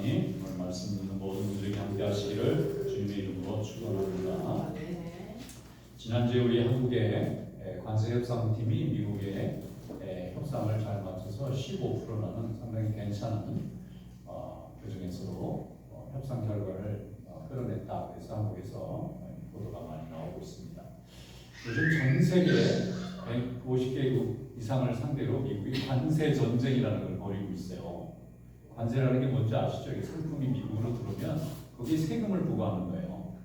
목사님 오늘 말씀 듣는 모든 분들에게 함께 하시기를 주님의 이름으로 축원합니다. 지난주에 우리 한국의 관세협상팀이 미국의 협상을 잘 맞춰서 15%라는 상당히 괜찮은 교정에서도 협상 결과를 끌어냈다. 그래서 한국에서 보도가 많이 나오고 있습니다. 요즘 전 세계 150개국 이상을 상대로 미국이 관세 전쟁이라는 걸 벌이고 있어요. 관세라는 게 뭔지 아시죠? 상품이 미국으로 들어오면 거기에 세금을 부과하는 거예요.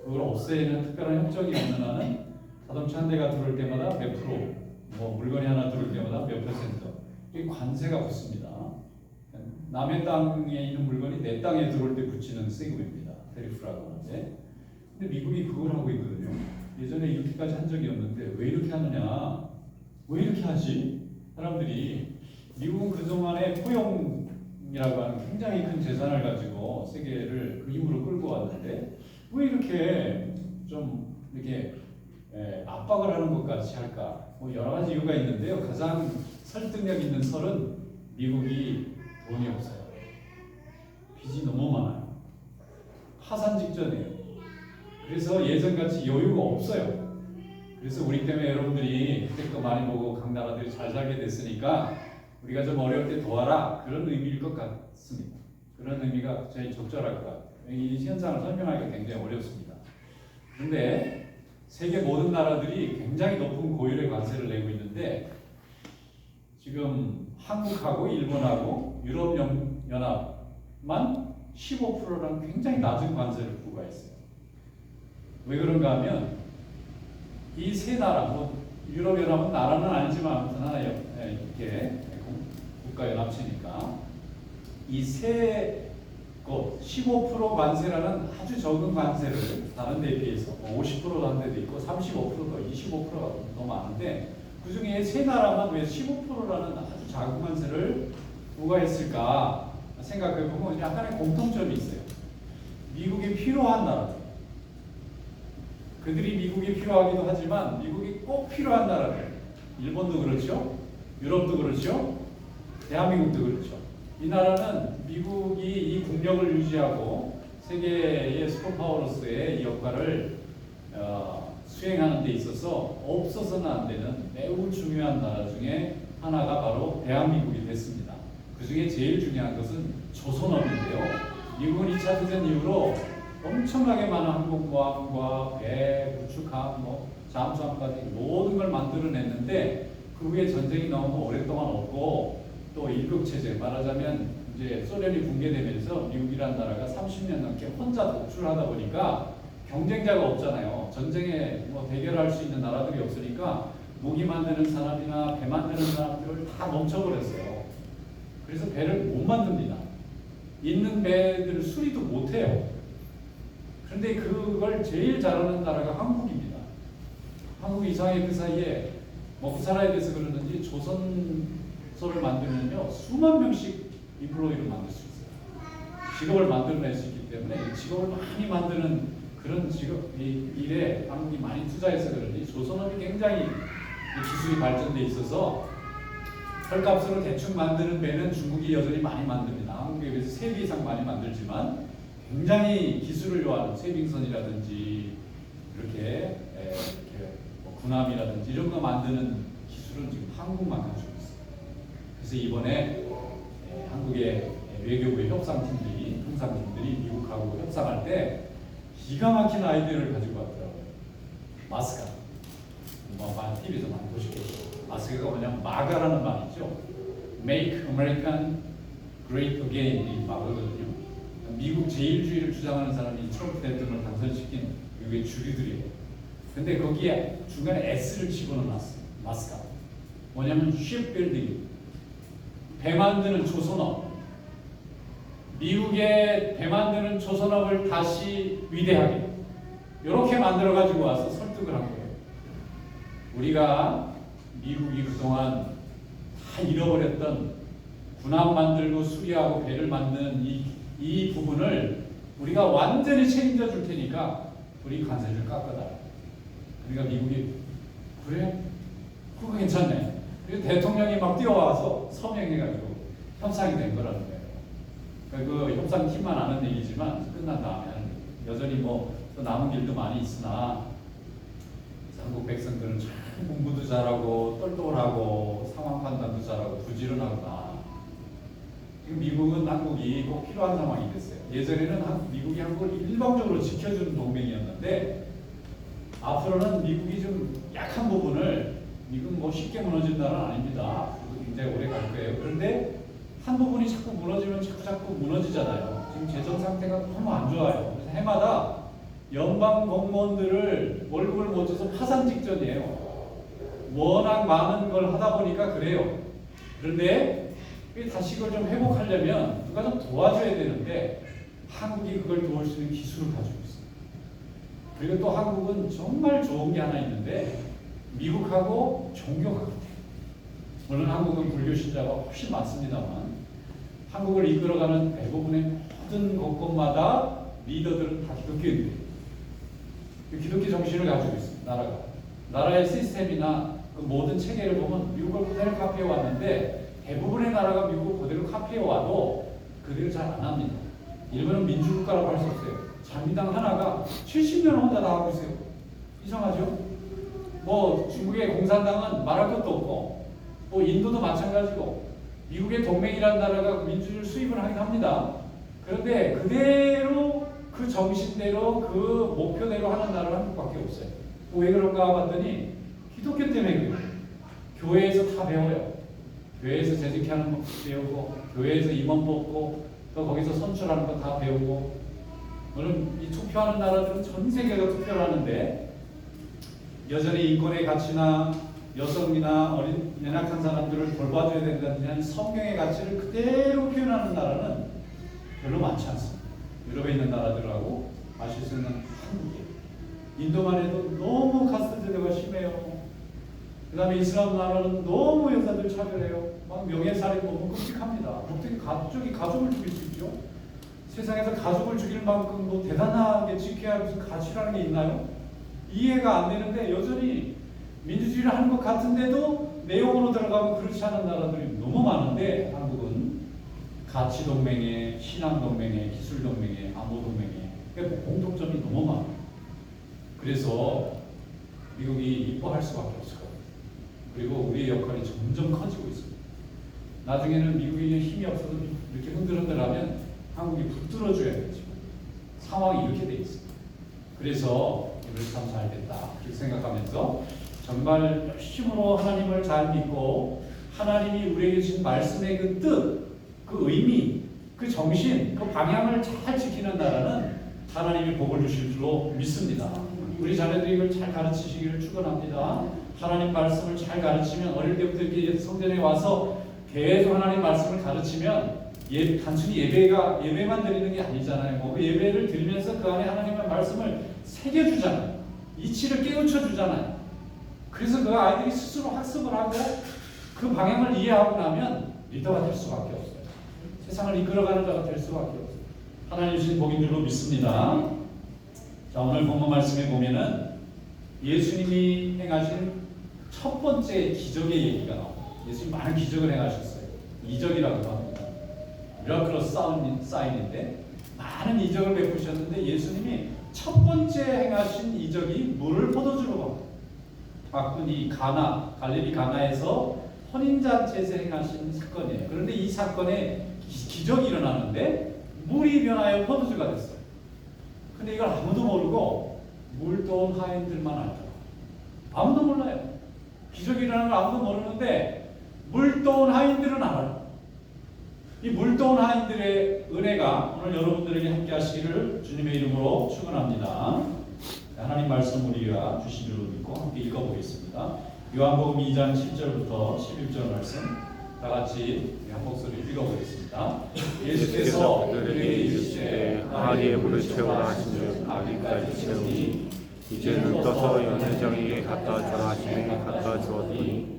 그걸 없애는 특별한 협정이 없는 한은 자동차 한 대가 들어올 때마다 몇 프로, 물건이 하나 들어올 때마다 몇 퍼센트, 이 관세가 붙습니다. 남의 땅에 있는 물건이 내 땅에 들어올 때 붙이는 세금입니다. 테리프라고 하는데, 근데 미국이 그걸 하고 있거든요. 예전에 이렇게까지 한 적이 없는데 왜 이렇게 하느냐? 왜 이렇게 하지? 사람들이 미국은 그동안에 포용이라고 하는 굉장히 큰 재산을 가지고 세계를 그 힘으로 끌고 왔는데 왜 이렇게 좀 이렇게 압박을 하는 것 같이 할까? 여러 가지 이유가 있는데요. 가장 설득력 있는 설은 미국이 돈이 없어요. 빚이 너무 많아요. 파산 직전이에요. 그래서 예전같이 여유가 없어요. 그래서 우리 때문에 여러분들이 그때 많이 보고 각 나라들이 잘 살게 됐으니까 우리가 좀 어려울 때 도와라, 그런 의미일 것 같습니다. 그런 의미가 제일 적절할 것 같아요. 이 현상을 설명하기가 굉장히 어렵습니다. 그런데 세계 모든 나라들이 굉장히 높은 고율의 관세를 내고 있는데 지금 한국하고 일본하고 유럽연합만 15%라는 굉장히 낮은 관세를 부과했어요. 왜 그런가 하면 이 세 나라, 유럽연합은 나라는 아니지만 아무튼 하나 이렇게 국가연합체니까 이 세 곳 15% 관세라는 아주 적은 관세를 다른 데에 비해서 50% 한 데도 있고 35%도 25%가 더 많은데 그 중에 세 나라만 왜 15%라는 아주 작은 관세를 부과했을까 생각해 보면 약간의 공통점이 있어요. 미국이 필요한 나라들. 그들이 미국이 필요하기도 하지만 미국이 꼭 필요한 나라들. 일본도 그렇죠. 유럽도 그렇죠. 대한민국도 그렇죠. 이 나라는 미국이 이 국력을 유지하고 세계의 슈퍼파워로서의 이 역할을 수행하는 데 있어서 없어서는 안 되는 매우 중요한 나라 중에 하나가 바로 대한민국이 됐습니다. 그 중에 제일 중요한 것은 조선업인데요. 미국은 2차 대전 이후로 엄청나게 많은 항공모함과 배, 구축함, 잠수함까지 모든 걸 만들어냈는데 그 후에 전쟁이 너무 오랫동안 없고 또 일극체제, 말하자면 이제 소련이 붕괴되면서 미국이라는 나라가 30년 넘게 혼자 독출하다 보니까 경쟁자가 없잖아요. 전쟁에 대결할 수 있는 나라들이 없으니까 무기 만드는 사람이나 배 만드는 사람들을 다 멈춰버렸어요. 그래서 배를 못 만듭니다. 있는 배들 수리도 못해요. 그런데 그걸 제일 잘하는 나라가 한국입니다. 한국이 이상하게 그 사이에 먹고 살아야 돼서 그러는지 조선소를 만들면요 수만 명씩 인플로이를 만들 수 있어요. 직업을 만들어낼 수 있기 때문에 직업을 많이 만드는 그런 일에 한국이 많이 투자해서 그런지 조선업이 굉장히 기술이 발전돼 있어서 헐값으로 대충 만드는 배는 중국이 여전히 많이 만듭니다. 한국에 비해서 3배 이상 많이 만들지만 굉장히 기술을 요하는 쇄빙선이라든지 이렇게 군함이라든지 이런 거 만드는 기술은 지금 한국만 가지고 있어요. 그래서 이번에 한국의 외교부의 협상팀들이 미국하고 협상할 때 기가 막힌 아이디어를 가지고 왔더라고요. 마스카. TV에서 많이 보시겠죠. 마스카가 뭐냐면 마가라는 말이죠. Make American Great Again 이 마거든요. 미국 제일주의를 주장하는 사람이 트럼프 대통령을 당선시킨 미국의 주류들이에요. 근데 거기에 중간에 S를 집어넣어놨어요. 마스카. 뭐냐면 shipbuilding. 배 만드는 조선업. 미국의 배 만드는 조선업을 다시 위대하게 이렇게 만들어가지고 와서 설득을 한 거예요. 우리가 미국이 그동안 다 잃어버렸던 군함 만들고 수리하고 배를 만드는 이 부분을 우리가 완전히 책임져 줄 테니까 우리 관세를 깎아달라. 그러니까 미국이 그래? 그거 괜찮네. 그래서 대통령이 막 뛰어와서 서명해가지고 협상이 된 거라는 거예요. 그 협상팀만 아는 얘기지만 끝난 다음에 여전히 뭐 또 남은 길도 많이 있으나 한국 백성들은 참 공부도 잘하고 똘똘하고 상황 판단도 잘하고 부지런하구나. 지금 미국은 한국이 꼭 필요한 상황이 됐어요. 예전에는 미국이 한국을 일방적으로 지켜주는 동맹이었는데 앞으로는 미국이 좀 약한 부분을 미국 뭐 쉽게 무너진 나라는 아닙니다. 굉장히 오래 갈 거예요. 그런데 한 부분이 자꾸 무너지면 자꾸 무너지잖아요. 지금 재정 상태가 너무 안 좋아요. 그래서 해마다 연방 공무원들을 월급을 못 줘서 파산 직전이에요. 워낙 많은 걸 하다 보니까 그래요. 그런데 다시 그걸 좀 회복하려면 누가 좀 도와줘야 되는데 한국이 그걸 도울 수 있는 기술을 가지고 있어요. 그리고 또 한국은 정말 좋은 게 하나 있는데 미국하고 종교가 같아요. 물론 한국은 불교 신자가 훨씬 많습니다만 한국을 이끌어가는 대부분의 모든 곳곳마다 리더들은 다 기독교인들이에요. 기독교 정신을 가지고 있습니다. 나라가. 나라의 시스템이나 그 모든 체계를 보면 미국을 그대로 카피해 왔는데 대부분의 나라가 미국을 그대로 카피해 와도 그대로 잘 안 합니다. 일본은 민주국가라고 할 수 없어요. 자민당 하나가 70년 혼자 다 하고 있어요. 이상하죠? 뭐 중국의 공산당은 말할 것도 없고 뭐 인도도 마찬가지고 미국의 동맹이라는 나라가 민주주의를 수입을 하긴 합니다. 그런데 그대로 그 정신대로 그 목표대로 하는 나라가 한국밖에 없어요. 왜 그런가 봤더니 기독교 때문에 그래요. 교회에서 다 배워요. 교회에서 재직하는 거 배우고 교회에서 임원 뽑고 또 거기서 선출하는 거 다 배우고 물론 이 투표하는 나라들은 전 세계가 투표를 하는데 여전히 인권의 가치나 여성이나 어린 연약한 사람들을 돌봐줘야 된다는 성경의 가치를 그대로 표현하는 나라는 별로 많지 않습니다. 유럽에 있는 나라들하고 마실 수 있는 한국이에요. 인도만 해도 너무 카스트 제도가 심해요. 그 다음에 이슬람 나라는 너무 여자들 차별해요. 막 명예살인 보면 끔찍합니다. 어떻게 가족을 죽일 수 있죠? 세상에서 가족을 죽일 만큼 뭐 대단하게 지켜야 할 무슨 가치라는 게 있나요? 이해가 안 되는데 여전히 민주주의를 하는 것 같은데도 내용으로 들어가면 그렇지 않은 나라들이 너무 많은데 한국은 가치 동맹에, 신앙 동맹에, 기술 동맹에, 안보 동맹에 그러니까 공통점이 너무 많아요. 그래서 미국이 이뻐할 수밖에 없을 거예요. 그리고 우리의 역할이 점점 커지고 있습니다. 나중에는 미국이 힘이 없어서 이렇게 흔들흔들하면 한국이 붙들어줘야 되죠. 상황이 이렇게 돼 있습니다. 그래서 이걸 참 잘됐다 이렇게 생각하면서 정말 열심으로 하나님을 잘 믿고 하나님이 우리에게 주신 말씀의 그 뜻, 그 의미, 그 정신, 그 방향을 잘 지키는 나라는 하나님이 복을 주실 줄로 믿습니다. 우리 자녀들이 이걸 잘 가르치시기를 축원합니다. 하나님 말씀을 잘 가르치면 어릴 때부터 이렇게 성전에 와서 계속 하나님 말씀을 가르치면 단순히 예배만 드리는 게 아니잖아요. 그 예배를 드리면서 그 안에 하나님의 말씀을 새겨주잖아요. 이치를 깨우쳐주잖아요. 그래서 그 아이들이 스스로 학습을 하고 그 방향을 이해하고 나면 리더가 될 수밖에 없어요. 세상을 이끌어가는 자가 될 수밖에 없어요. 하나님 주신 복인 줄로 믿습니다. 자, 오늘 본문 말씀에 보면은 예수님이 행하신 첫 번째 기적의 얘기가 나옵니다. 예수님이 많은 기적을 행하셨어요. 이적이라고 합니다. 미라클러스 사인인데 많은 이적을 베푸셨는데 예수님이 첫 번째 행하신 이적이 물을 포도주로 바꾼 갈릴리 가나에서 혼인잔치에서 행하신 사건이에요. 그런데 이 사건에 기적이 일어나는데 물이 변하여 포도주가 됐어요. 근데 이걸 아무도 모르고 물도온 하인들만 알더라고요. 아무도 몰라요. 기적이 일어나는 걸 아무도 모르는데 물도온 하인들은 알아요. 이 물도온 하인들의 은혜가 오늘 여러분들에게 함께 하시기를 주님의 이름으로 축원합니다. 하나님 말씀 우리가 주신 줄로 믿고 함께 읽어보겠습니다. 요한복음 2장 10절부터 11절 말씀 다 같이 한 목소리 읽어보겠습니다. 예수께서 그들에게 이르시되 항아리에 물을 채우라 하시니 아기까지 채우니 이제는 떠서 연회장에게 갖다 주라 하시니 갖다 주었더니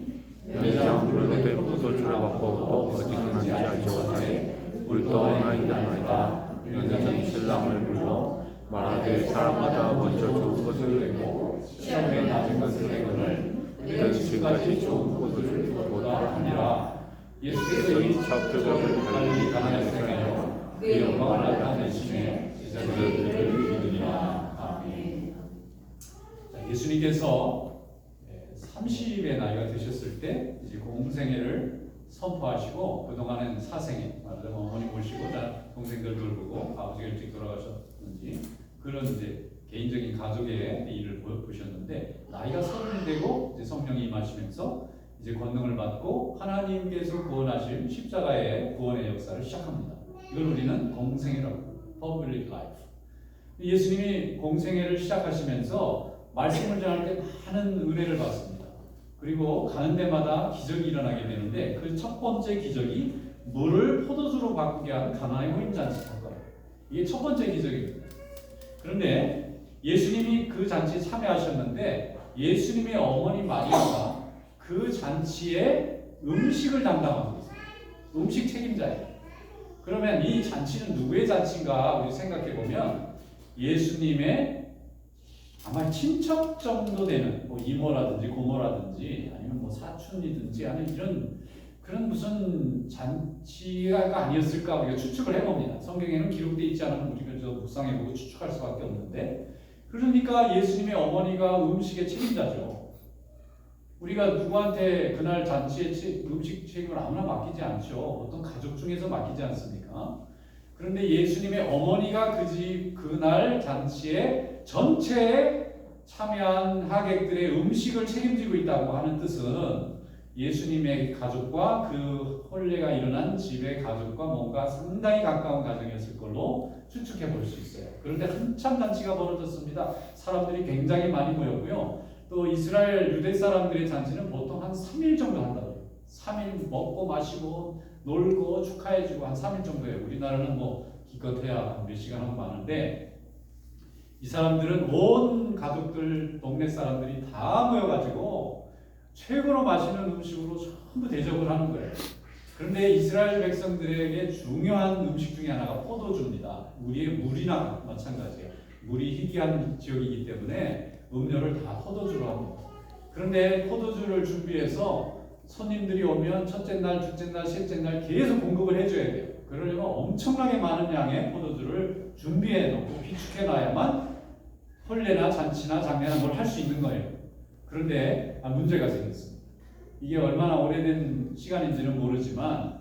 연회장 물로 된 포도주를 맛보고 또 어디 있는지 알지 못하니 물떠온 하인들마다 연회장 신랑을 불러 말하되 사람마다 먼저 좋은 것을 내고 시험에 낮은 것을 내거늘 그들은 지금까지 좋은 포도주를 보다 아니라 예수께서 이 첫 표적을 갈릴리 가나에서 행하여 예수님께서 30의 나이가 되셨을 때 이제 공생애를 선포하시고 그동안은 사생애, 말하자면 어머니 모시고 동생들 돌보고 아버지가 일찍 돌아가셨는지 그런 이제 개인적인 가족의 일을 보셨는데 나이가 30이 되고 이제 성령이 임하시면서 이제 권능을 받고 하나님께서 구원하신 십자가의 구원의 역사를 시작합니다. 이걸 우리는 공생애라고 합니다. Public Life. 예수님이 공생애를 시작하시면서 말씀을 전할 때 많은 은혜를 받습니다. 그리고 가는 데마다 기적이 일어나게 되는데 그 첫 번째 기적이 물을 포도주로 바꾸게 한 가나의 호임잔치 사건. 이게 첫 번째 기적입니다. 그런데 예수님이 그 잔치에 참여하셨는데 예수님의 어머니 마리아가 그 잔치에 음식을 담당하고 있어요. 음식 책임자예요. 그러면 이 잔치는 누구의 잔치인가 우리 생각해 보면 예수님의 아마 친척 정도 되는 뭐 이모라든지 고모라든지 아니면 뭐 사촌이든지 아니면 이런 그런 무슨 잔치가 아니었을까 우리가 추측을 해봅니다. 성경에는 기록되어 있지 않으면 우리가 저 묵상해보고 추측할 수밖에 없는데 그러니까 예수님의 어머니가 음식의 책임자죠. 우리가 누구한테 그날 잔치의 음식 책임을 아무나 맡기지 않죠. 어떤 가족 중에서 맡기지 않습니까? 그런데 예수님의 어머니가 그날 잔치에 전체에 참여한 하객들의 음식을 책임지고 있다고 하는 뜻은 예수님의 가족과 그 혼례가 일어난 집의 가족과 뭔가 상당히 가까운 가정이었을 걸로 추측해 볼 수 있어요. 그런데 한참 잔치가 벌어졌습니다. 사람들이 굉장히 많이 모였고요. 또 이스라엘 유대 사람들의 잔치는 보통 한 3일 정도 한다고 해요. 3일 먹고 마시고 놀고 축하해주고 한 3일 정도예요. 우리나라는 뭐 기껏해야 몇 시간 하고 마는데 이 사람들은 온 가족들 동네 사람들이 다 모여가지고 최고로 맛있는 음식으로 전부 대접을 하는 거예요. 그런데 이스라엘 백성들에게 중요한 음식 중에 하나가 포도주입니다. 우리의 물이나 마찬가지예요. 물이 희귀한 지역이기 때문에 음료를 다 포도주로 합니다. 그런데 포도주를 준비해서 손님들이 오면 첫째 날, 둘째 날, 셋째 날 계속 공급을 해줘야 돼요. 그러려면 엄청나게 많은 양의 포도주를 준비해 놓고 비축해 놔야만 혼례나 잔치나 장례나 뭘 할 수 있는 거예요. 그런데 문제가 생겼습니다. 이게 얼마나 오래된 시간인지는 모르지만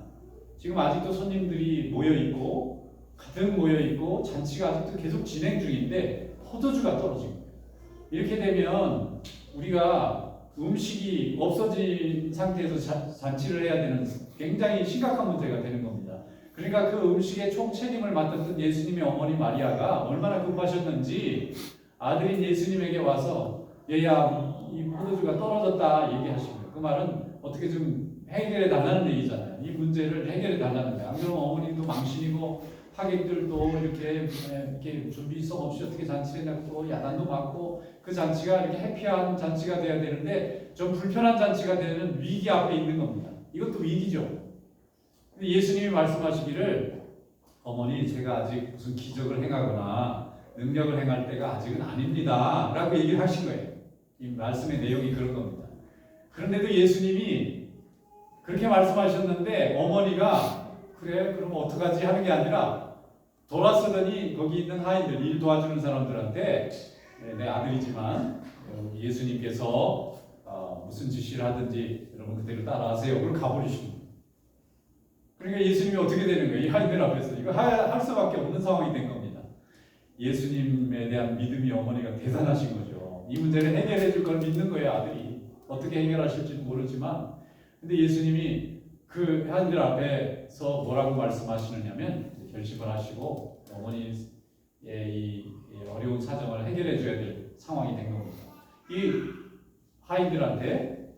지금 아직도 손님들이 모여있고 가득 모여있고 잔치가 아직도 계속 진행 중인데 포도주가 떨어진 거예요. 이렇게 되면 우리가 음식이 없어진 상태에서 잔치를 해야 되는 굉장히 심각한 문제가 되는 겁니다. 그러니까 그 음식의 총 책임을 맡았던 예수님의 어머니 마리아가 얼마나 급하셨는지 아들인 예수님에게 와서 얘야 이 포도주가 떨어졌다 얘기하시고요. 그 말은 어떻게 좀 해결해 달라는 얘기잖아요. 이 문제를 해결해 달라는 거예요. 안 그러면 어머니도 망신이고 하객들도 이렇게 준비성 없이 어떻게 잔치를 해놓고 야단도 맞고 그 잔치가 이렇게 해피한 잔치가 돼야 되는데 좀 불편한 잔치가 되는 위기 앞에 있는 겁니다. 이것도 위기죠. 예수님이 말씀하시기를 어머니 제가 아직 무슨 기적을 행하거나 능력을 행할 때가 아직은 아닙니다 라고 얘기를 하신 거예요. 이 말씀의 내용이 그런 겁니다. 그런데도 예수님이 그렇게 말씀하셨는데 어머니가 그래 그럼 어떡하지 하는 게 아니라 돌아서더니 거기 있는 하인들 일 도와주는 사람들한테 내 아들이지만 예수님께서 무슨 지시를 하든지 여러분 그대로 따라하세요. 그걸 가버리시고 그러니까 예수님이 어떻게 되는 거예요? 이 하인들 앞에서 이거 할 수밖에 없는 상황이 된 겁니다. 예수님에 대한 믿음이 어머니가 대단하신 거죠. 이 문제를 해결해 줄 걸 믿는 거예요. 아들이 어떻게 해결하실지는 모르지만 근데 예수님이 그 하인들 앞에서 뭐라고 말씀하시느냐면 결심을 하시고 어머니의 이 어려운 사정을 해결해 줘야 될 상황이 된 겁니다. 이 하인들한테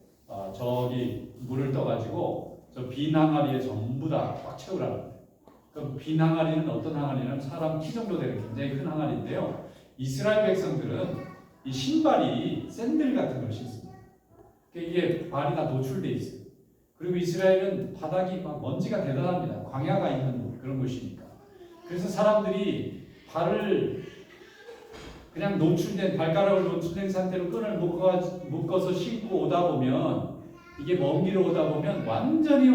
저기 물을 떠가지고 저 빈 항아리에 전부 다 꽉 채우라는 거예요. 그 빈 항아리는 어떤 항아리냐면 사람 키 정도 되는 굉장히 큰 항아리인데요. 이스라엘 백성들은 이 신발이 샌들 같은 걸 신습니다. 이게 발이 다 노출돼 있어요. 그리고 이스라엘은 바닥이 막 먼지가 대단합니다. 광야가 있는 그런 곳이니까. 그래서 사람들이 발을 그냥 노출된 발가락을 노출된 상태로 끈을 묶어서 신고 오다 보면 이게 먼 길을 오다 보면 완전히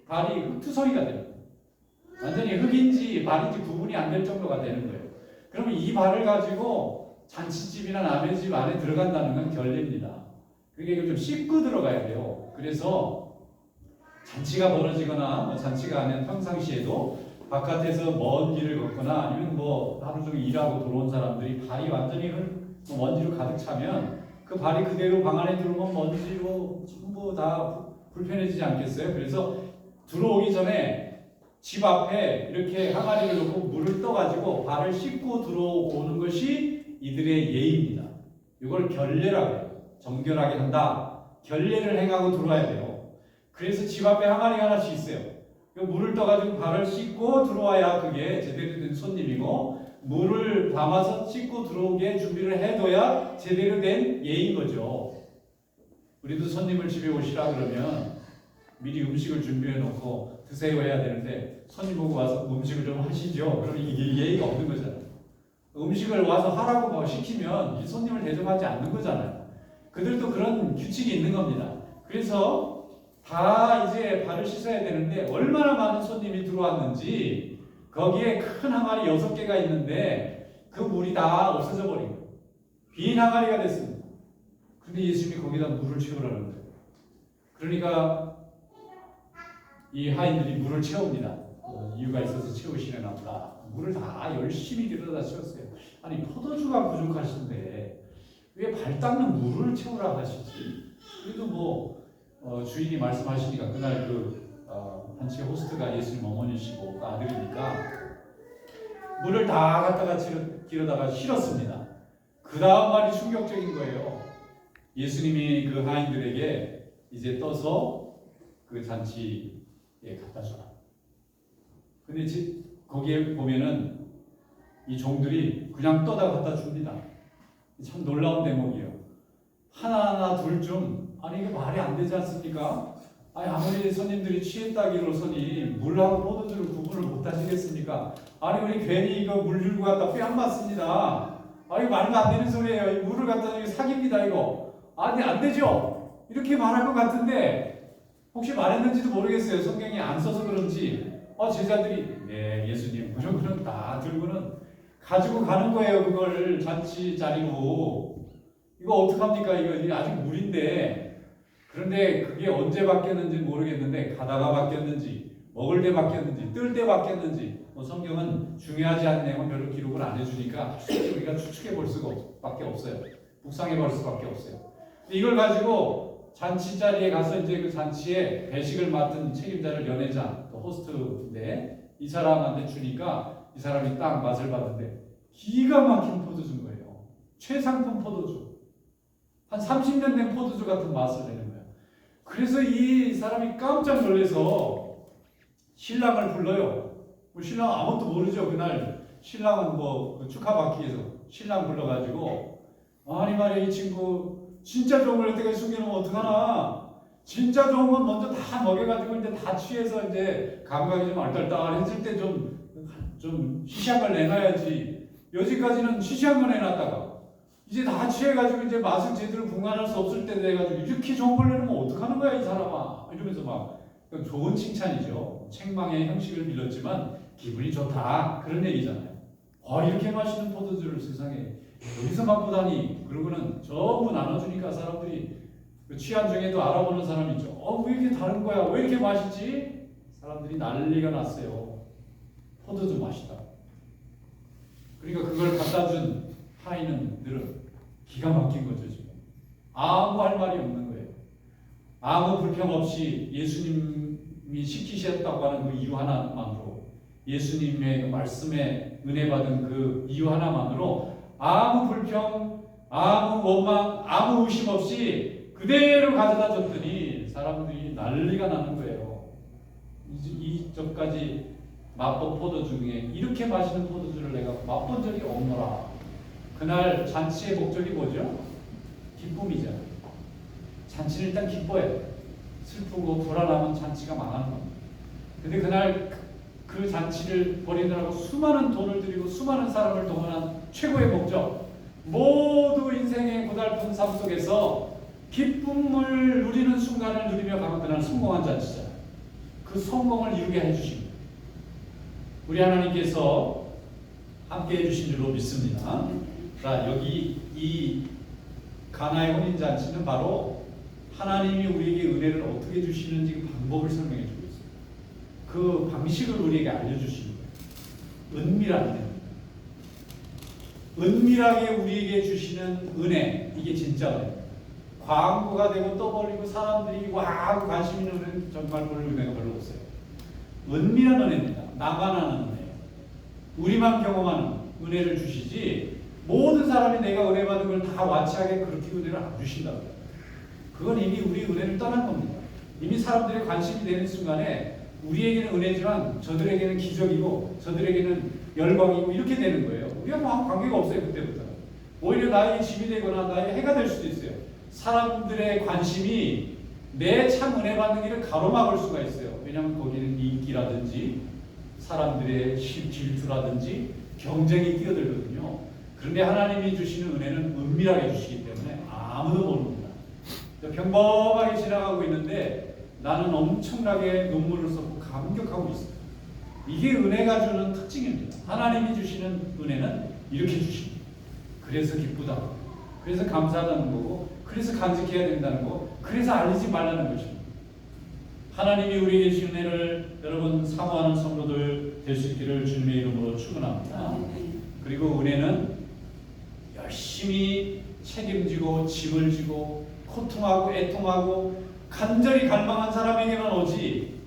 발이 흙투성이가 돼요. 완전히 흙인지 발인지 구분이 안 될 정도가 되는 거예요. 그러면 이 발을 가지고 잔치집이나 남의 집 안에 들어간다는 건 결례입니다. 그러니까 이걸 좀 씻고 들어가야 돼요. 그래서 잔치가 벌어지거나 뭐 잔치가 아닌 평상시에도 바깥에서 먼 길을 걷거나 아니면 뭐 하루 종일 일하고 들어온 사람들이 발이 완전히 먼지로 가득 차면 그 발이 그대로 방 안에 들어오면 먼지로 전부 다 불편해지지 않겠어요? 그래서 들어오기 전에 집 앞에 이렇게 항아리를 놓고 물을 떠가지고 발을 씻고 들어오는 것이 이들의 예의입니다. 이걸 결례라고 해요. 정결하게 한다. 결례를 행하고 들어와야 돼요. 그래서 집 앞에 항아리가 하나씩 있어요. 물을 떠가지고 발을 씻고 들어와야 그게 제대로 된 손님이고, 물을 담아서 씻고 들어오게 준비를 해둬야 제대로 된 예인 거죠. 우리도 손님을 집에 오시라 그러면 미리 음식을 준비해 놓고 드세요 해야 되는데, 손님 보고 와서 음식을 좀 하시죠. 그러면 이게 예의가 없는 거잖아요. 음식을 와서 하라고 뭐 시키면 이 손님을 대접하지 않는 거잖아요. 그들도 그런 규칙이 있는 겁니다. 그래서 다 이제 발을 씻어야 되는데, 얼마나 많은 손님이 들어왔는지 거기에 큰 항아리 6개가 있는데 그 물이 다 없어져 버린 거예요. 빈 항아리가 됐습니다. 근데 예수님이 거기다 물을 채우라는 거예요. 그러니까 이 하인들이 물을 채웁니다. 이유가 있어서 채우시려나 보다. 물을 다 열심히 들여다 채웠어요. 아니, 포도주가 부족하신데 왜 발 닦는 물을 채우라 하시지? 그래도 뭐 주인이 말씀하시니까 그날 한치 호스트가 예수님 어머니시고 그 아들이니까 물을 다 갖다가 길어다가 실었습니다. 그 다음 말이 충격적인 거예요. 예수님이 그 하인들에게 이제 떠서 그 잔치에 갖다 줘라. 근데 거기에 보면은 이 종들이 그냥 떠다 갖다 줍니다. 참 놀라운 대목이에요. 하나하나 둘 좀, 아니 이게 말이 안 되지 않습니까? 아니 아무리 손님들이 취했다기로서니 물하고 포도주를 구분을 못 하시겠습니까? 아니 우리 괜히 이거 물 줄고 갖다 뺨 맞습니다. 아니 말도 안 되는 소리예요. 이 물을 갖다 주기 사기입니다 이거. 아니 안 되죠. 이렇게 말할 것 같은데 혹시 말했는지도 모르겠어요. 성경이 안 써서 그런지. 제자들이 네 예수님 그런 다 들고는 가지고 가는 거예요. 그걸 잔치 자리로. 이거 어떡합니까? 이거 아직 물인데. 그런데 그게 언제 바뀌었는지 모르겠는데 가다가 바뀌었는지 먹을 때 바뀌었는지 뜰 때 바뀌었는지 성경은 중요하지 않은 내용은 별로 기록을 안 해주니까 우리가 추측해 볼 수밖에 없어요. 묵상해 볼 수밖에 없어요. 이걸 가지고 잔치 자리에 가서 이제 그 잔치에 배식을 맡은 책임자를 연회장 또 호스트인데 이 사람한테 주니까 이 사람이 딱 맛을 봤는데 기가 막힌 포도주인 거예요. 최상품 포도주. 한 30년 된 포도주 같은 맛을 내는 거예요. 그래서 이 사람이 깜짝 놀라서 신랑을 불러요. 신랑 아무것도 모르죠. 그날 신랑은 뭐 축하받기 위해서 신랑 불러가지고 아니 말이야 이 친구 진짜 좋은 걸 여태까지 숨겨놓으면 어떡하나. 진짜 좋은 건 먼저 다 먹여가지고 이제 다 취해서 이제 감각이 좀 알딸딸했을 때 좀 시시한 걸 내놔야지. 여지까지는 시시한 걸 내놨다가 이제 다 취해가지고 이제 맛을 제대로 분간할 수 없을 때 돼가지고 이렇게 좋은 걸 내놓으면 어떡하는 거야 이 사람아. 이러면서 막 좋은 칭찬이죠. 책망의 형식을 빌렸지만 기분이 좋다 그런 얘기잖아요. 이렇게 마시는 포도주를 세상에 어디서 맛보다니. 그러고는 전부 나눠주니까 사람들이 취한 중에도 알아보는 사람이 있죠. 왜 이렇게 다른 거야? 왜 이렇게 맛있지? 사람들이 난리가 났어요. 포도주 맛이다. 그러니까 그걸 갖다 준 하인들은 기가 막힌 거죠. 지금 아무 할 말이 없는 거예요. 아무 불평 없이 예수님이 시키셨다고 하는 그 이유 하나만으로, 예수님의 그 말씀에 은혜 받은 그 이유 하나만으로 아무 불평, 아무 원망, 아무 의심 없이 그대로 가져다 줬더니 사람들이 난리가 나는 거예요. 이전까지 맛본 포도주 중에 이렇게 마시는 포도주를 내가 맛본 적이 없노라. 그날 잔치의 목적이 뭐죠? 기쁨이잖아요. 잔치는 일단 기뻐요. 슬프고 불안하면 잔치가 망하는 겁니다. 근데 그날 그 잔치를 벌이느라고 수많은 돈을 들이고 수많은 사람을 동원한 최고의 목적, 모두 인생의 고달픈 삶 속에서 기쁨을 누리는 순간을 누리며 가면 그날 성공한 잔치잖아요. 그 성공을 이루게 해주십니다. 우리 하나님께서 함께 해주신 줄로 믿습니다. 자, 여기 이 가나의 혼인잔치는 바로 하나님이 우리에게 은혜를 어떻게 주시는지 그 방법을 설명해 주고 있어요. 그 방식을 우리에게 알려주시는 거예요. 은밀한 은혜입니다. 은밀하게 우리에게 주시는 은혜, 이게 진짜 은혜입니다. 광고가 되고 떠벌리고 사람들이 와 하고 관심 있는 은혜는 정말 볼 은혜가 별로 없어요. 은밀한 은혜입니다. 나만 아는 은혜예요. 우리만 경험하는 은혜를 주시지 모든 사람이 내가 은혜 받은 걸 다 와치하게 그렇게 은혜를 안 주신다고요. 그건 이미 우리 은혜를 떠난 겁니다. 이미 사람들의 관심이 되는 순간에 우리에게는 은혜지만 저들에게는 기적이고 저들에게는 열광이고 이렇게 되는 거예요. 우리가 뭐 아무 관계가 없어요. 그때부터. 오히려 나에게 짐이 되거나 나에게 해가 될 수도 있어요. 사람들의 관심이 내 참 은혜 받는 길을 가로막을 수가 있어요. 왜냐하면 거기는 인기라든지 사람들의 질투라든지 경쟁이 끼어들거든요. 그런데 하나님이 주시는 은혜는 은밀하게 주시기 때문에 아무도 모릅니다. 평범하게 지나가고 있는데 나는 엄청나게 눈물을 쏟고 감격하고 있습니다. 이게 은혜가 주는 특징입니다. 하나님이 주시는 은혜는 이렇게 주십니다. 그래서 기쁘다. 그래서 감사하다는 거고, 그래서 간직해야 된다는 거, 그래서 알리지 말라는 것입니다. 하나님이 우리에게 주신 은혜를 여러분 사모하는 성도들 될 수 있기를 주님의 이름으로 축원합니다. 그리고 은혜는 열심히 책임지고 짐을 지고 고통하고 애통하고 간절히 갈망한 사람에게만 오지,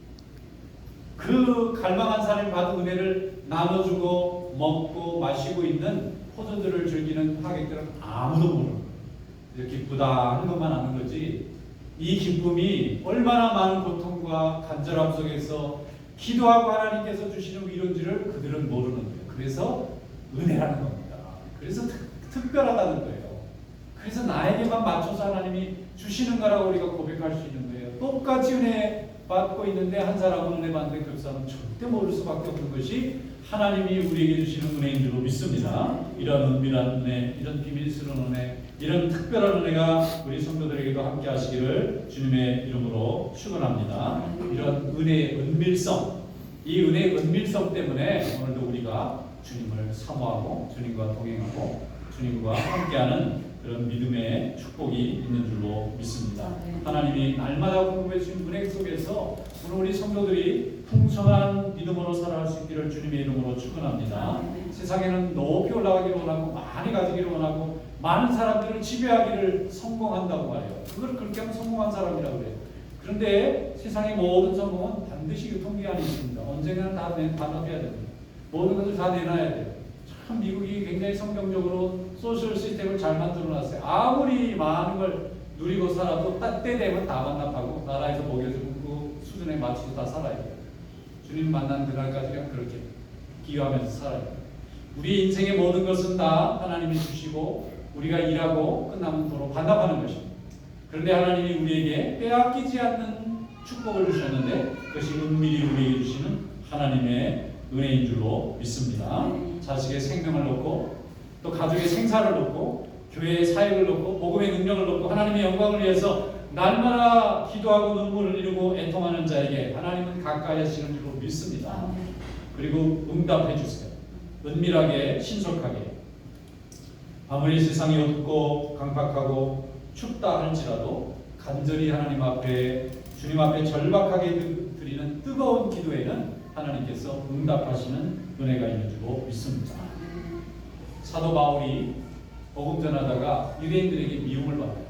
그 갈망한 사람이 받은 은혜를 나눠주고 먹고 마시고 있는 포도들을 즐기는 하객들은 아무도 모르는 거예요. 기쁘다 하는 것만 아는 거지, 이 기쁨이 얼마나 많은 고통과 간절함 속에서 기도하고 하나님께서 주시는 위로인지를 그들은 모르는 거예요. 그래서 은혜라는 겁니다. 그래서 특별하다는 거예요. 그래서 나에게만 맞춰서 하나님이 주시는 거라고 우리가 고백할 수 있는 거예요. 똑같이 은혜 받고 있는데 한 사람은 은혜 받는데 그 사람은 절대 모를 수밖에 없는 것이 하나님이 우리에게 주시는 은혜인 줄로 믿습니다. 이런 은밀한 은혜, 이런 비밀스러운 은혜, 이런 특별한 은혜가 우리 성도들에게도 함께 하시기를 주님의 이름으로 축원합니다. 이런 은혜의 은밀성, 이 은혜의 은밀성 때문에 오늘도 우리가 주님을 사모하고 주님과 동행하고 주님과 함께하는 그런 믿음의 축복이 있는 줄로 믿습니다. 하나님이 날마다 공급해 주신 은혜 속에서 오늘 우리 성도들이 풍성한 믿음으로 살아갈 수 있기를 주님의 이름으로 축원합니다. 세상에는 높이 올라가기를 원하고 많이 가지기를 원하고 많은 사람들을 지배하기를 성공한다고 말해요. 그걸 그렇게 하면 성공한 사람이라고 그래요. 그런데 세상의 모든 성공은 반드시 유통기한이 있습니다. 언젠가는 다 반납해야 됩니다. 모든 것을 다 내놔야 돼요. 참 미국이 굉장히 성경적으로 소셜 시스템을 잘 만들어놨어요. 아무리 많은 걸 누리고 살아도 때 되면 다 반납하고 나라에서 먹여주고 그 수준에 맞춰서 다 살아야 돼요. 주님 만난 그날까지 그냥 그렇게 기여하면서 살아야 돼요. 우리 인생의 모든 것은 다 하나님이 주시고 우리가 일하고 끝나면 도로 반납하는 것입니다. 그런데 하나님이 우리에게 빼앗기지 않는 축복을 주셨는데 그것이 은밀히 우리에게 주시는 하나님의 은혜인 줄로 믿습니다. 자식의 생명을 놓고 또 가족의 생사를 놓고 교회의 사역을 놓고 복음의 능력을 놓고 하나님의 영광을 위해서 날마다 기도하고 눈물을 이루고 애통하는 자에게 하나님은 가까이 하시는 줄로 믿습니다. 그리고 응답해 주세요. 은밀하게 신속하게. 아무리 세상이 어둡고 강팍하고 춥다 할지라도 간절히 하나님 앞에 주님 앞에 절박하게 드리는 뜨거운 기도에는 하나님께서 응답하시는 은혜가 있는 줄로 믿습니다. 사도 바울이 복음 전하다가 유대인들에게 미움을 받아요.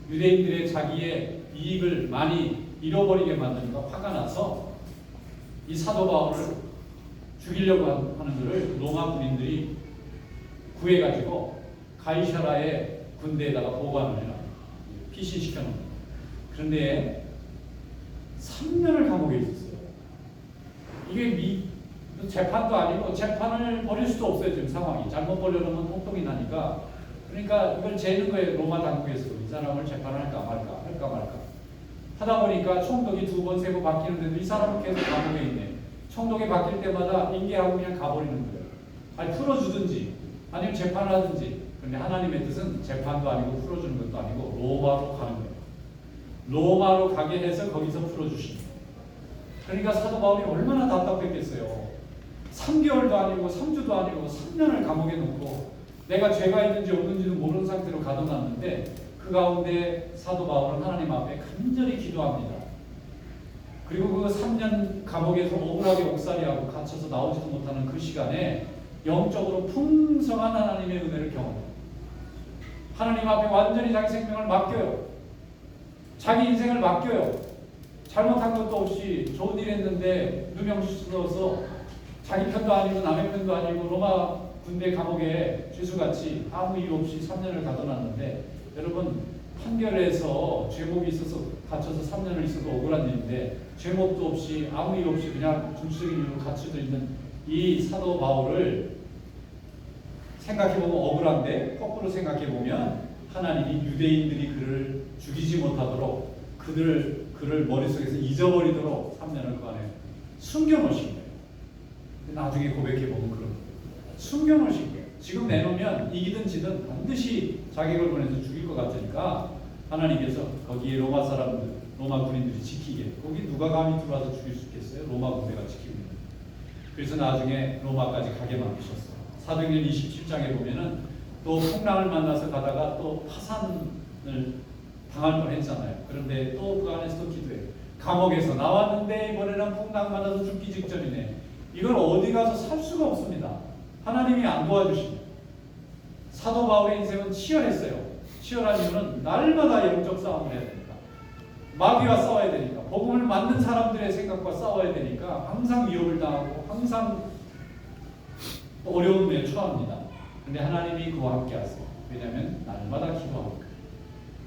유대인들의 자기의 이익을 많이 잃어버리게 만드니까 화가 나서 이 사도 바울을 죽이려고 하는 것을 로마 군인들이 구해가지고 가이사라의 군대에다가 보관을 해놔요. 피신시켜놓은. 그런데 3년을 감옥에 있었어요. 이게 재판도 아니고 재판을 벌일 수도 없어요. 지금 상황이 잘못 벌려놓으면 폭동이 나니까. 그러니까 이걸 재는 거예요. 로마 당국에서 이 사람을 재판할까 말까 하다 보니까 총독이 2번 3번 바뀌는데도 이 사람은 계속 감옥에 있네. 총독이 바뀔 때마다 인계하고 그냥 가버리는 거예요. 아니 풀어주든지 아니면 재판을 하든지. 그런데 하나님의 뜻은 재판도 아니고 풀어주는 것도 아니고 로마로 가는 거예요. 로마로 가게 해서 거기서 풀어주시는 거예요. 그러니까 사도 바울이 얼마나 답답했겠어요. 3개월도 아니고 3주도 아니고 3년을 감옥에 놓고 내가 죄가 있는지 없는지도 모르는 상태로 가둬놨는데 그 가운데 사도 바울은 하나님 앞에 간절히 기도합니다. 그리고 그 3년 감옥에서 억울하게 옥살이하고 갇혀서 나오지도 못하는 그 시간에 영적으로 풍성한 하나님의 은혜를 경험해요. 하나님 앞에 완전히 자기 생명을 맡겨요. 자기 인생을 맡겨요. 잘못한 것도 없이 좋은 일 했는데 누명 쓰어서 자기 편도 아니고 남의 편도 아니고 로마 군대 감옥에 죄수같이 아무 이유 없이 3년을 가둬놨는데, 여러분 판결에서 죄목이 있어서 갇혀서 3년을 있어도 억울한 일인데 죄목도 없이 아무 이유 없이 그냥 정치적인 이유로 갇혀져 있는 이 사도 바울을 생각해보면 억울한데, 거꾸로 생각해보면 하나님이 유대인들이 그를 죽이지 못하도록 그를 머릿속에서 잊어버리도록 3년을 그 안에 숨겨놓으신 거예요. 나중에 고백해보면 그런 거예요. 숨겨놓으신 거예요. 지금 내놓으면 이기든 지든 반드시 자객을 보내서 죽일 것 같으니까 하나님께서 거기에 로마 사람들, 로마 군인들이 지키게, 거기 누가 감히 들어와서 죽일 수 있겠어요? 로마 군대가 지키고 있는. 그래서 나중에 로마까지 가게 만드셨어요. 사도행전 27장에 보면은 또 풍랑을 만나서 가다가 또 파산을 당할 뻔했잖아요. 그런데 또 그 안에서 또 기도해요. 감옥에서 나왔는데 이번에는 풍랑 만나서 죽기 직전이네. 이걸 어디 가서 살 수가 없습니다. 하나님이 안 도와주시죠. 사도 바울의 인생은 치열했어요. 치열한 이유는 날마다 영적 싸움을 해야 되니까, 마귀와 싸워야 되니까, 복음을 맞는 사람들의 생각과 싸워야 되니까 항상 위협을 당하고 항상 어려움에 처합니다. 근데 하나님이 그와 함께 하세요. 왜냐하면 날마다 기도하고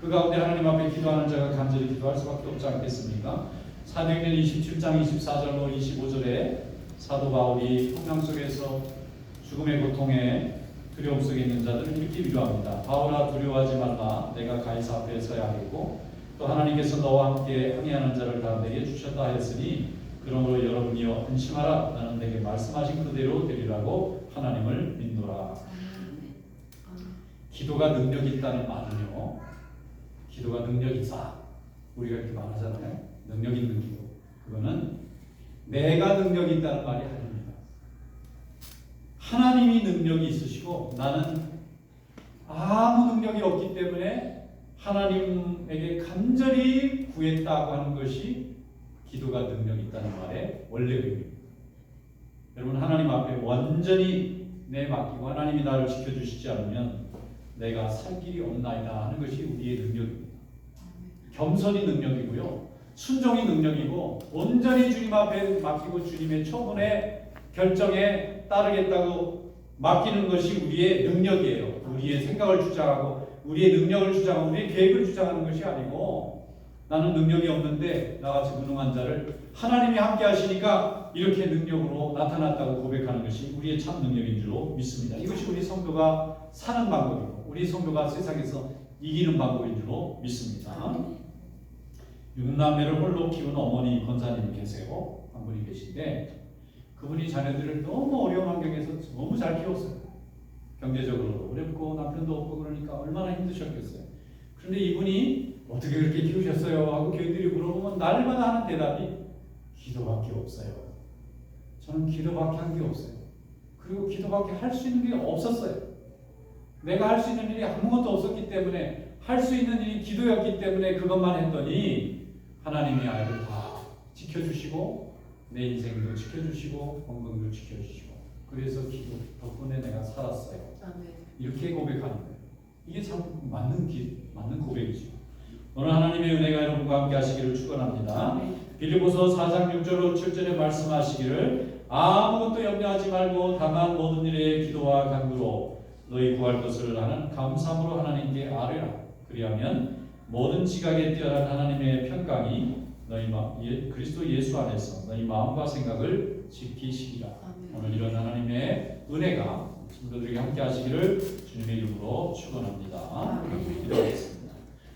그 가운데 하나님 앞에 기도하는 자가 간절히 기도할 수밖에 없지 않겠습니까? 사도행전 27장 24절로 25절에 사도 바울이 풍랑 속에서 죽음의 고통에 두려움 속에 있는 자들을 이렇게 위로합니다. 바울아, 두려워하지 말라. 내가 가이사 앞에 서야 하겠고 또 하나님께서 너와 함께 항해하는 자를 다 내게 주셨다 하였으니 그러므로 여러분이여 안심하라. 나는 내게 말씀하신 그대로 되리라고 하나님을 믿노라. 기도가 능력이 있다는 말은요, 기도가 능력이 있다, 우리가 이렇게 말하잖아요. 능력 있는 기도, 그거는 내가 능력이 있다는 말이 아닙니다. 하나님이 능력이 있으시고 나는 아무 능력이 없기 때문에 하나님에게 간절히 구했다고 하는 것이 기도가 능력이 있다는 말의 원래 의미입니다. 여러분, 하나님 앞에 완전히 내맡기고 하나님이 나를 지켜주시지 않으면 내가 살 길이 없나이다 하는 것이 우리의 능력입니다. 겸손이 능력이고요, 순종이 능력이고, 온전히 주님 앞에 맡기고 주님의 처분에 결정에 따르겠다고 맡기는 것이 우리의 능력이에요. 우리의 생각을 주장하고 우리의 능력을 주장하고 우리의 계획을 주장하는 것이 아니고, 나는 능력이 없는데 나같이 무능한 자를 하나님이 함께 하시니까 이렇게 능력으로 나타났다고 고백하는 것이 우리의 참 능력인 줄로 믿습니다. 이것이 우리 성도가 사는 방법이고 우리 성도가 세상에서 이기는 방법인 줄로 믿습니다. 6남매를 홀로 키우는 어머니 권사님이 계세요. 한 분이 계신데 그분이 자녀들을 너무 어려운 환경에서 너무 잘 키웠어요. 경제적으로도 어렵고 남편도 없고 그러니까 얼마나 힘드셨겠어요. 그런데 이분이 어떻게 그렇게 키우셨어요? 하고 교인들이 물어보면 날마다 하는 대답이 기도밖에 없어요. 저는 기도밖에 한 게 없어요. 그리고 기도밖에 할 수 있는 게 없었어요. 내가 할 수 있는 일이 아무것도 없었기 때문에, 할 수 있는 일이 기도였기 때문에 그것만 했더니 하나님이 아이를 다 지켜주시고 내 인생도 지켜주시고 건강도 지켜주시고, 그래서 기도 덕분에 내가 살았어요. 이렇게 고백하는 거예요. 이게 참 맞는 고백이죠. 오늘 하나님의 은혜가 여러분과 함께 하시기를 축원합니다. 빌립보서 4장 6절로 7절에 말씀하시기를 아무것도 염려하지 말고 다만 모든 일에 기도와 간구로 너희 구할 것을 하는 감사함으로 하나님께 아뢰라. 그리하면 모든 지각에 뛰어난 하나님의 평강이 너희 그리스도 예수 안에서 너희 마음과 생각을 지키시리라. 오늘 이런 하나님의 은혜가 성도들에게 함께 하시기를 주님의 이름으로 축원합니다. 기도하겠습니다.